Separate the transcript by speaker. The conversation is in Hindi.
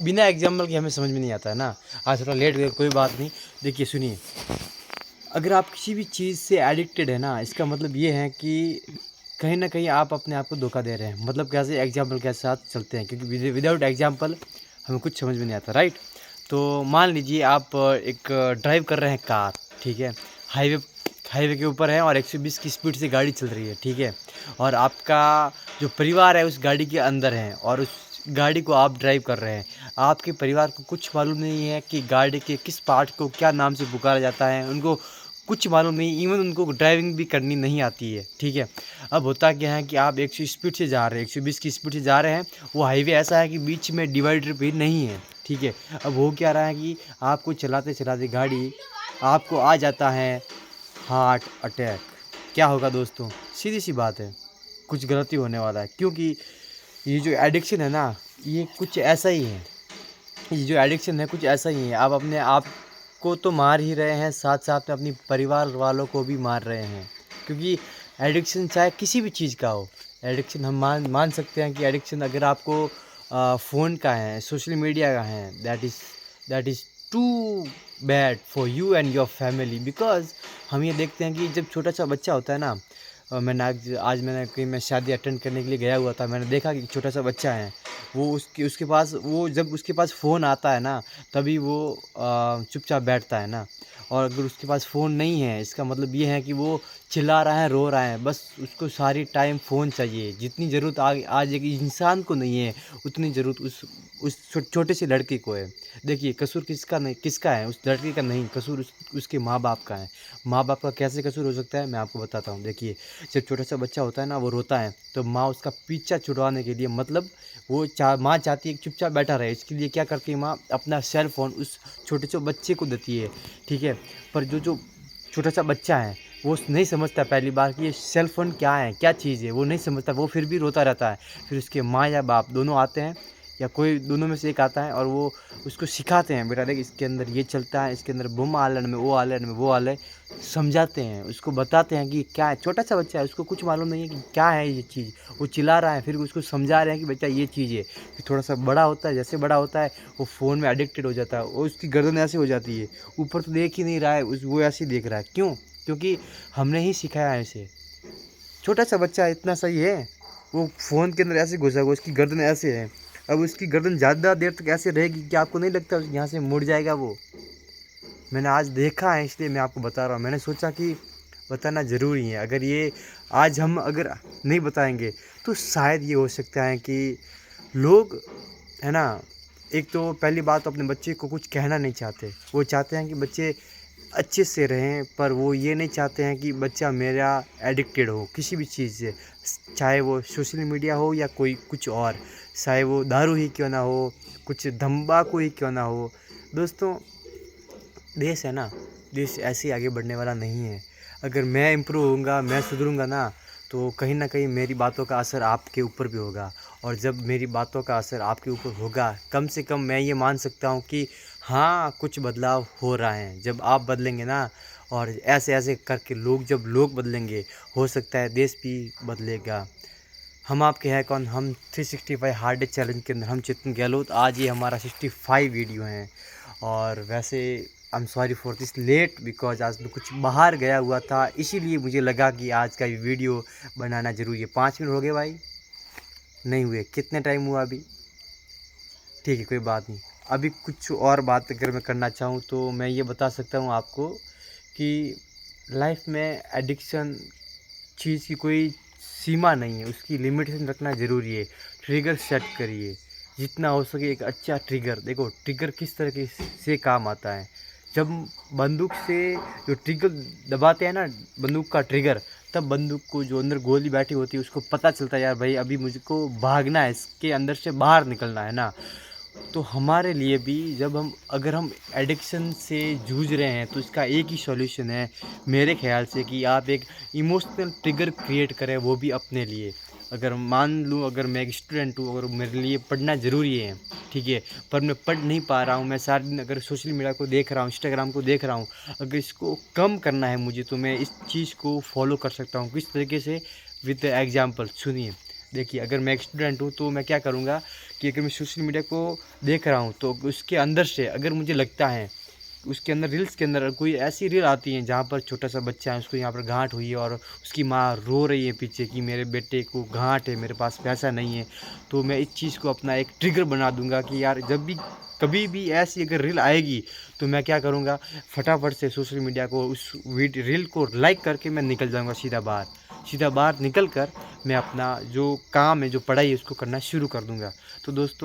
Speaker 1: बिना एग्जाम्पल के हमें समझ में नहीं आता है ना। आज थोड़ा लेट गए, कोई बात नहीं। देखिए सुनिए, अगर आप किसी भी चीज़ से एडिक्टेड है ना, इसका मतलब ये है कि कहीं न कहीं आप अपने आप को धोखा दे रहे हैं। मतलब कैसे, एग्जाम्पल के साथ चलते हैं, क्योंकि विदाउट एग्जाम्पल हमें कुछ समझ में नहीं आता, राइट? तो मान लीजिए आप एक ड्राइव कर रहे हैं कार, ठीक है? हाईवे हाईवे के ऊपर है और 120 की स्पीड से गाड़ी चल रही है, ठीक है? और आपका जो परिवार है उस गाड़ी के अंदर है और उस गाड़ी को आप ड्राइव कर रहे हैं। आपके परिवार को कुछ मालूम नहीं है कि गाड़ी के किस पार्ट को क्या नाम से पुकारा जाता है, उनको कुछ मालूम नहीं, इवन उनको ड्राइविंग भी करनी नहीं आती है, ठीक है? अब होता क्या है कि आप 100 स्पीड से जा रहे हैं, 120 की स्पीड से जा रहे हैं, वो हाईवे ऐसा है कि बीच में डिवाइडर भी नहीं है, ठीक है? अब हो क्या रहा है कि आपको चलाते-चलाते गाड़ी आपको आ जाता है हार्ट अटैक। क्या होगा दोस्तों? सीधी-सी बात है, कुछ गलती होने वाला है, क्योंकि ये जो एडिक्शन है ना, ये कुछ ऐसा ही है। ये जो एडिक्शन है कुछ ऐसा ही है, आप अपने आप को तो मार ही रहे हैं, साथ-साथ में अपनी परिवार वालों को भी मार रहे हैं। क्योंकि एडिक्शन चाहे किसी भी चीज़ का हो, एडिक्शन हम मान मान सकते हैं कि एडिक्शन अगर आपको फ़ोन का है, सोशल मीडिया का है, that is too bad for you and your family. Because हम ये देखते हैं कि जब छोटा-सा बच्चा होता है ना, मैंने आज मैंने कहीं मैं शादी अटेंड करने के लिए गया हुआ था, मैंने देखा कि छोटा-सा बच्चा है, वो उसके उसके पास वो जब उसके पास फ़ोन आता है ना, तभी वो चुपचाप बैठता है ना। और अगर उसके पास फ़ोन नहीं है, इसका मतलब ये है कि वो चिल्ला रहा है, रो रहा है, बस उसको सारी टाइम फ़ोन चाहिए। जितनी ज़रूरत आज एक इंसान को नहीं है, उतनी ज़रूरत उस छोटे से लड़के को है। देखिए, कसूर किसका है? उस लड़के का नहीं, कसूर उसके माँ-बाप का है। माँ-बाप का कैसे कसूर हो सकता है, मैं आपको बताता हूँ। देखिए, जब छोटा-सा बच्चा होता है ना, वो रोता है, तो माँ उसका पीछा छुड़वाने के लिए, मतलब वो माँ चाहती है कि चुपचाप बैठा रहे, इसके लिए क्या करती है माँ, अपना सेल फ़ोन उस छोटे से बच्चे को देती है, ठीक है? पर जो छोटा सा बच्चा है, वो नहीं समझता पहली बार कि ये सेल फ़ोन क्या है, क्या चीज़ है, वो नहीं समझता, वो फिर भी रोता रहता है। फिर उसके माँ या बाप दोनों आते हैं, या कोई दोनों में से एक आता है और वो उसको सिखाते हैं, बेटा देख इसके अंदर ये चलता है, इसके अंदर बम आलन में वो आलन में वो आलन, समझाते हैं, उसको बताते हैं कि क्या है। छोटा सा बच्चा है, उसको कुछ मालूम नहीं है कि क्या है ये चीज़। वो चिल्ला रहा है, फिर उसको समझा रहे हैं कि बेटा ये चीज़ है। फिर थोड़ा सा बड़ा होता है, जैसे बड़ा होता है वो फ़ोन में एडिक्टेड हो जाता है और उसकी गर्दन ऐसे हो जाती है, ऊपर तो देख ही नहीं रहा है, वो ऐसे ही देख रहा है। क्यों? क्योंकि हमने ही सिखाया है इसे। छोटा सा बच्चा इतना सही है, वो फ़ोन के अंदर ऐसे घुसा हुआ, उसकी गर्दन ऐसे है। अब उसकी गर्दन ज़्यादा देर तक ऐसे रहेगी कि आपको नहीं लगता यहाँ से मुड़ जाएगा वो? मैंने आज देखा है, इसलिए मैं आपको बता रहा हूँ। मैंने सोचा कि बताना ज़रूरी है। अगर ये आज हम अगर नहीं बताएँगे, तो शायद ये हो सकता है कि लोग, है ना, एक तो पहली बात तो अपने बच्चे को कुछ कहना नहीं चाहते। वो चाहते हैं कि बच्चे अच्छे से रहें, पर वो ये नहीं चाहते हैं कि बच्चा मेरा एडिक्टेड हो किसी भी चीज़ से। चाहे वो सोशल मीडिया हो या कोई कुछ और, चाहे वो दारू ही क्यों ना हो, कुछ तम्बाकू ही क्यों ना हो। दोस्तों, देश है ना, देश ऐसे ही आगे बढ़ने वाला नहीं है। अगर मैं इम्प्रूव होऊंगा, मैं सुधरूंगा ना, तो कहीं ना कहीं मेरी बातों का असर आपके ऊपर भी होगा। और जब मेरी बातों का असर आपके ऊपर होगा, कम से कम मैं ये मान सकता हूँ कि हाँ, कुछ बदलाव हो रहा है। जब आप बदलेंगे ना, और ऐसे ऐसे करके जब लोग बदलेंगे, हो सकता है देश भी बदलेगा। हम आपके हैं कौन, हम 365 हार्ड डे चैलेंज के अंदर हम चेतन गहलोत। आज ये हमारा 65 वीडियो हैं। और वैसे I am sorry for this late, because आज मैं कुछ बाहर गया हुआ था, इसीलिए मुझे लगा कि आज का ये वीडियो बनाना ज़रूरी है। 5 मिनट हो गए भाई? नहीं हुए? कितने टाइम हुआ अभी? ठीक है, कोई बात नहीं। अभी कुछ और बात अगर मैं करना चाहूँ तो मैं ये बता सकता हूँ आपको कि लाइफ में एडिक्शन चीज़ की कोई सीमा नहीं है, उसकी लिमिटेशन रखना ज़रूरी है। ट्रिगर सेट करिए, जितना हो सके एक अच्छा ट्रिगर। देखो, ट्रिगर किस तरह से काम आता है, जब बंदूक से जो ट्रिगर दबाते हैं ना, बंदूक का ट्रिगर, तब बंदूक को जो अंदर गोली बैठी होती है उसको पता चलता है, यार भाई अभी मुझको भागना है, इसके अंदर से बाहर निकलना है ना। तो हमारे लिए भी अगर हम एडिक्शन से जूझ रहे हैं, तो इसका एक ही सॉल्यूशन है मेरे ख़्याल से, कि आप एक इमोशनल ट्रिगर क्रिएट करें, वो भी अपने लिए। अगर मान लूँ, अगर मैं एक स्टूडेंट हूँ, अगर मेरे लिए पढ़ना ज़रूरी है, ठीक है, पर मैं पढ़ नहीं पा रहा हूँ, मैं सारा दिन अगर सोशल मीडिया को देख रहा हूँ, इंस्टाग्राम को देख रहा हूँ, अगर इसको कम करना है मुझे, तो मैं इस चीज़ को फॉलो कर सकता हूँ। किस तरीके से? विद एग्जाम्पल सुनिए। देखिए अगर मैं एक स्टूडेंट हूँ तो मैं क्या करूँगा कि अगर मैं सोशल मीडिया को देख रहा हूँ तो उसके अंदर से अगर मुझे लगता है उसके अंदर रील्स के अंदर कोई ऐसी रील आती है जहाँ पर छोटा सा बच्चा है, उसको यहाँ पर गांठ हुई है और उसकी माँ रो रही है पीछे कि मेरे बेटे को गांठ है, मेरे पास पैसा नहीं है, तो मैं इस चीज़ को अपना एक ट्रिगर बना दूंगा कि यार जब भी कभी भी ऐसी अगर रील आएगी तो मैं क्या करूँगा, फटाफट से सोशल मीडिया को उस रील को लाइक करके मैं निकल जाऊँगा सीधा बाहर निकल कर मैं अपना जो काम है, जो पढ़ाई है उसको करना शुरू कर दूँगा। तो दोस्तों